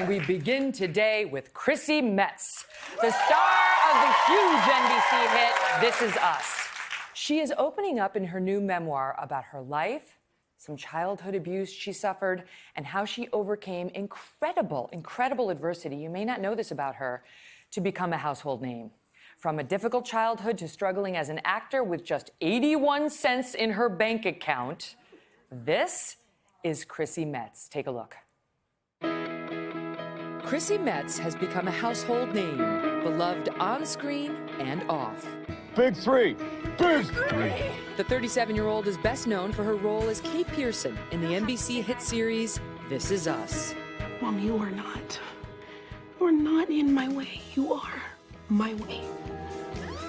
And we begin today with Chrissy Metz, the star of the huge NBC hit, This Is Us. She is opening up in her new memoir about her life, some childhood abuse she suffered, and how she overcame incredible adversity, you may not know this about her, to become a household name. From a difficult childhood to struggling as an actor with just 81 cents in her bank account, this is Chrissy Metz. Take a look. Chrissy Metz has become a household name, beloved on screen and off. Big three! Big three! The 37-year-old is best known for her role as Kate Pearson in the NBC hit series, This Is Us. Mom, you are not. You are not in my way. You are my way.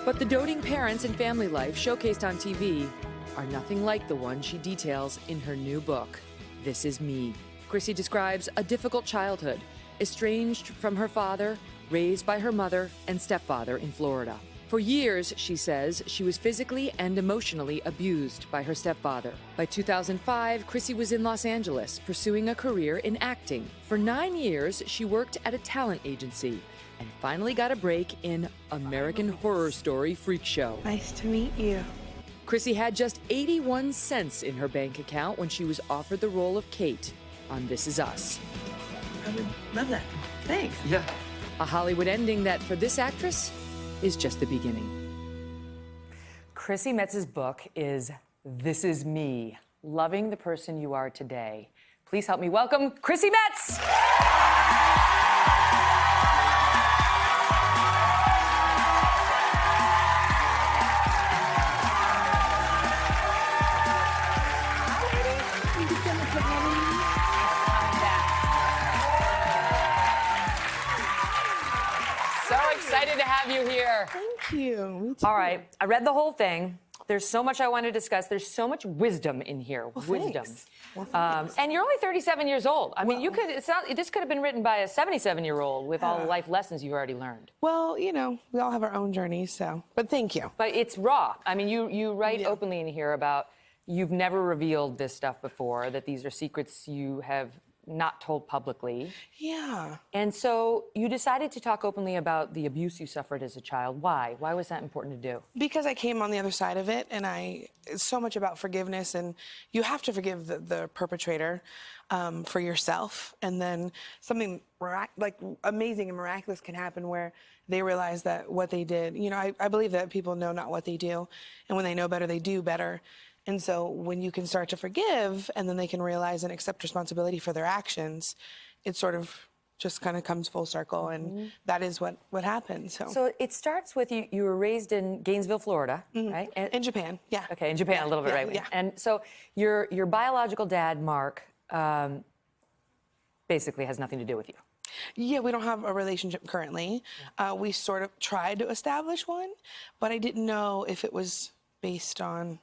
But the doting parents and family life showcased on TV are nothing like the one she details in her new book, This Is Me. Chrissy describes a difficult childhood, estranged from her father, raised by her mother and stepfather in Florida. For years, she says, she was physically and emotionally abused by her stepfather. By 2005, Chrissy was in Los Angeles pursuing a career in acting. For 9 years, she worked at a talent agency and finally got a break in American Horror Story Freak Show. Nice to meet you. Chrissy had just 81 cents in her bank account when she was offered the role of Kate on This Is Us. I would love that. Thanks. Yeah. A Hollywood ending that, for this actress, is just the beginning. Chrissy Metz's book is This Is Me, Loving the Person You Are Today. Please help me welcome Chrissy Metz! Excited to have you here. Thank you. Me too. All right, I read the whole thing. There's so much I want to discuss. There's so much wisdom in here. Well, wisdom. thanks. Well, thanks. And you're only 37 years old. I mean, you could. This could have been written by a 77-year-old with all the life lessons you've already learned. Well, you know, we all have our own journeys, so. But thank you. But it's raw. I mean, you write openly in here about you've never revealed this stuff before. That these are secrets you have not told publicly. Yeah. And so you decided to talk openly about the abuse you suffered as a child. Why? Why was that important to do? Because I came on the other side of it, and it's so much about forgiveness, and you have to forgive the perpetrator for yourself, and then something like amazing and miraculous can happen where they realize that what they did, you know, I believe that people know not what they do, and when they know better, they do better. And so when you can start to forgive and then they can realize and accept responsibility for their actions, it sort of just kind of comes full circle, and that is what happened. So it starts with you were raised in Gainesville, Florida, right? In Japan, yeah. Okay, in Japan a little bit, right? Yeah. And so your biological dad, Mark, basically has nothing to do with you. Yeah, we don't have a relationship currently. We sort of tried to establish one, but I didn't know if it was based on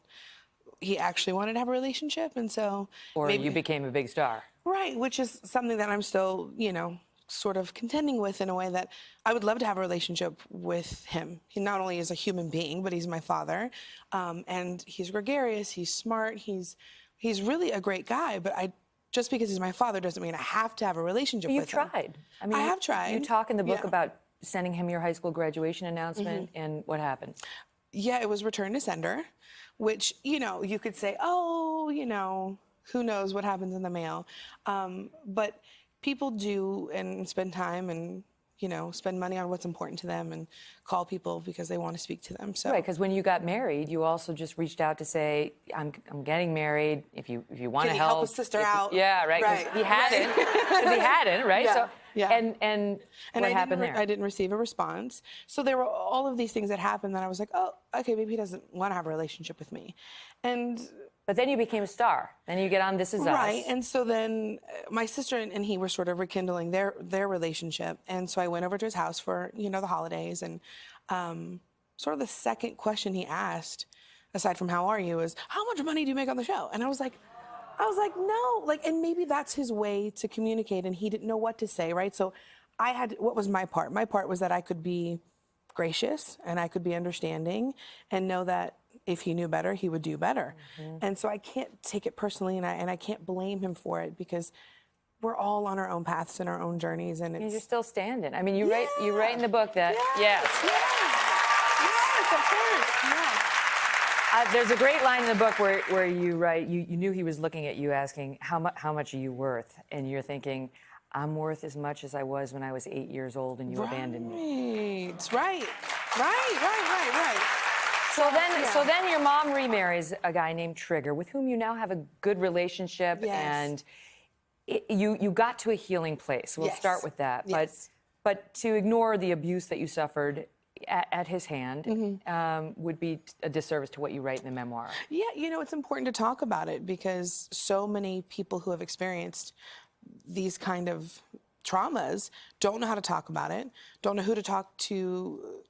he actually wanted to have a relationship, and so or you became a big star, right? Which is something that I'm still, you know, sort of contending with in a way that I would love to have a relationship with him. He not only is a human being, but he's my father, and he's gregarious, he's smart, he's really a great guy. But just because he's my father doesn't mean I have to have a relationship with him. You've tried. I mean, I have tried. You talk in the book about sending him your high school graduation announcement, and what happened? Yeah, it was return to sender, which, you know, you could say, oh, you know, who knows what happens in the mail. But people do and spend time and, you know, spend money on what's important to them and call people because they want to speak to them. So right, because when you got married, you also just reached out to say, I'm getting married. If you want to help a sister out? Yeah, right. Right. He hadn't. Because he hadn't, right? Yeah. So yeah. And what happened there? I didn't receive a response. So there were all of these things that happened that I was like, oh, okay, maybe he doesn't want to have a relationship with me. But then you became a star. Then you get on This Is Us. Right, and so then my sister and he were sort of rekindling their relationship. And so I went over to his house for, you know, the holidays. And sort of the second question he asked, aside from how are you, is how much money do you make on the show? And I was like, no, like, and maybe that's his way to communicate, and he didn't know what to say, right? So what was my part? My part was that I could be gracious and I could be understanding and know that if he knew better, he would do better. And so I can't take it personally, and I can't blame him for it, because we're all on our own paths and our own journeys, and you're still standing. I mean, you write in the book that yes, of course, yeah. There's a great line in the book where you write you knew he was looking at you asking how much are you worth, and you're thinking, I'm worth as much as I was when I was 8 years old and you abandoned me. Right. So then your mom remarries a guy named Trigger, with whom you now have a good relationship, and you got to a healing place. We'll start with that. Yes. But to ignore the abuse that you suffered at his hand would be a disservice to what you write in the memoir. Yeah, it's important to talk about it because so many people who have experienced these kind of traumas don't know how to talk about it, don't know who to talk to,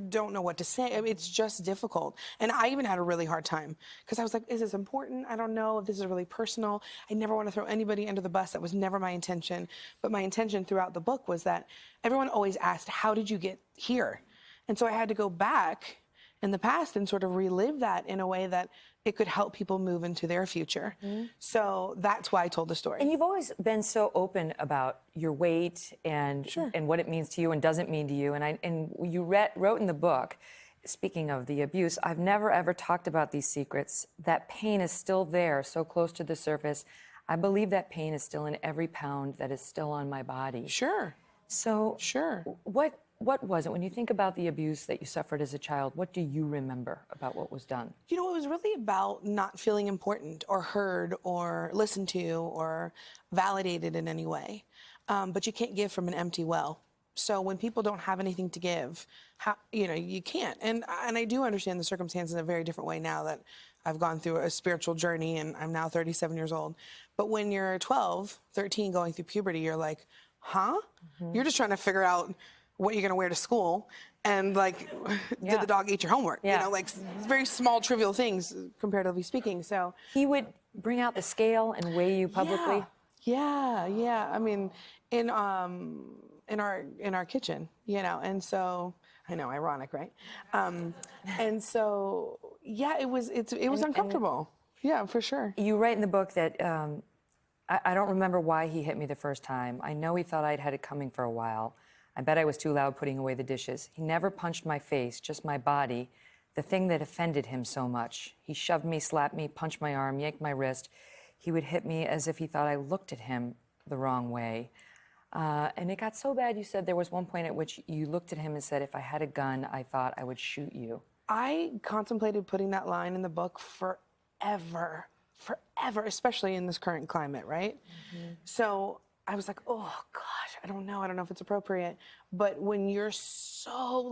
don't know what to say. I mean, it's just difficult. And I even had a really hard time because I was like, is this important? I don't know if this is really personal. I never want to throw anybody under the bus. That was never my intention. But my intention throughout the book was that everyone always asked, how did you get here? And so I had to go back in the past and sort of relive that in a way that it could help people move into their future. So that's why I told the story. And you've always been so open about your weight and what it means to you and doesn't mean to you. And you wrote in the book, speaking of the abuse, I've never ever talked about these secrets. That pain is still there, so close to the surface. I believe that pain is still in every pound that is still on my body. Sure. So Sure. What was it? When you think about the abuse that you suffered as a child, what do you remember about what was done? It was really about not feeling important or heard or listened to or validated in any way. But you can't give from an empty well. So when people don't have anything to give, you can't. And I do understand the circumstances in a very different way now that I've gone through a spiritual journey and I'm now 37 years old. But when you're 12, 13, going through puberty, you're like, huh? You're just trying to figure out what you're going to wear to school and did the dog eat your homework? Very small, trivial things, comparatively speaking. So he would bring out the scale and weigh you publicly? Yeah. I mean, in our kitchen, and so I know, ironic, right? And so it was uncomfortable. Yeah, for sure. You write in the book that I don't remember why he hit me the first time. I know he thought I'd had it coming for a while. I bet I was too loud putting away the dishes. He never punched my face, just my body, the thing that offended him so much. He shoved me, slapped me, punched my arm, yanked my wrist. He would hit me as if he thought I looked at him the wrong way. And it got so bad, you said there was one point at which you looked at him and said, if I had a gun, I thought I would shoot you. I contemplated putting that line in the book forever, especially in this current climate, right? So I was like, oh gosh, I don't know if it's appropriate. But when you're so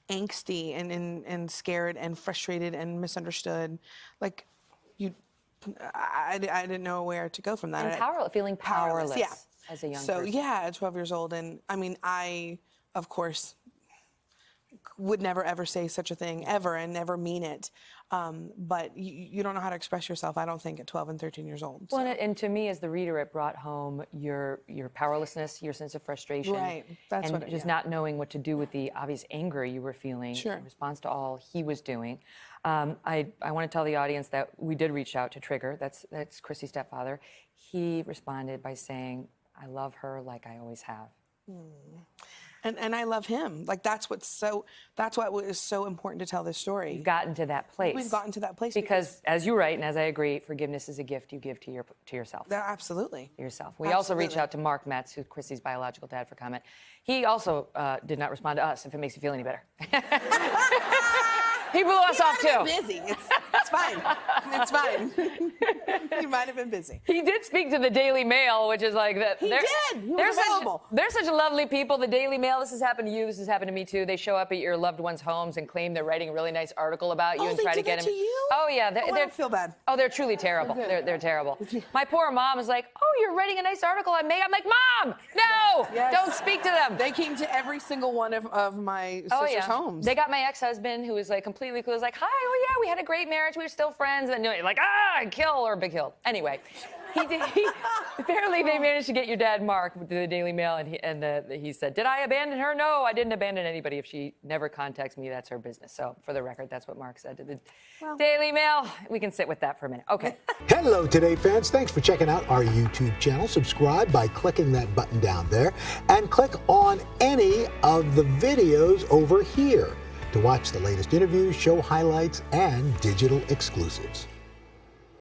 angsty and scared and frustrated and misunderstood, I didn't know where to go from that. And feeling powerless as a young person. So at 12 years old, and I mean, I of course would never ever say such a thing ever and never mean it. But you don't know how to express yourself, I don't think, at 12 and 13 years old. So. Well, and to me, as the reader, it brought home your powerlessness, your sense of frustration. Right, that's and just not knowing what to do with the obvious anger you were feeling in response to all he was doing. I want to tell the audience that we did reach out to Trigger. That's Chrissy's stepfather. He responded by saying, I love her like I always have. And I love him. That's why it was so important to tell this story. You've gotten to that place. We've gotten to that place. Because as you write, and as I agree, forgiveness is a gift you give to yourself. Absolutely. Yourself. We also reached out to Mark Metz, who's Chrissy's biological dad, for comment. He also did not respond to us, if it makes you feel any better. He blew us off, too. Busy. It's fine. It's fine. He might have been busy. He did speak to the Daily Mail, which is like that. He did. He was available. They're such lovely people. The Daily Mail. This has happened to you. This has happened to me too. They show up at your loved ones' homes and claim they're writing a really nice article about you and try to get them. To you? Oh yeah. I don't feel bad. Oh, they're truly terrible. They're terrible. My poor mom is like, oh, you're writing a nice article on Megyn. I'm like, Mom, no, don't speak to them. They came to every single one of my sister's homes. They got my ex-husband, who was completely clueless, like, hi, oh yeah, we had a great marriage, we were still friends, and like, kill or be killed. Anyway, Apparently, they managed to get your dad, Mark, to the Daily Mail, and he said, "Did I abandon her? No, I didn't abandon anybody. If she never contacts me, that's her business." So, for the record, that's what Mark said to the Daily Mail. We can sit with that for a minute. Okay. Hello, Today fans. Thanks for checking out our YouTube channel. Subscribe by clicking that button down there, and click on any of the videos over here to watch the latest interviews, show highlights, and digital exclusives.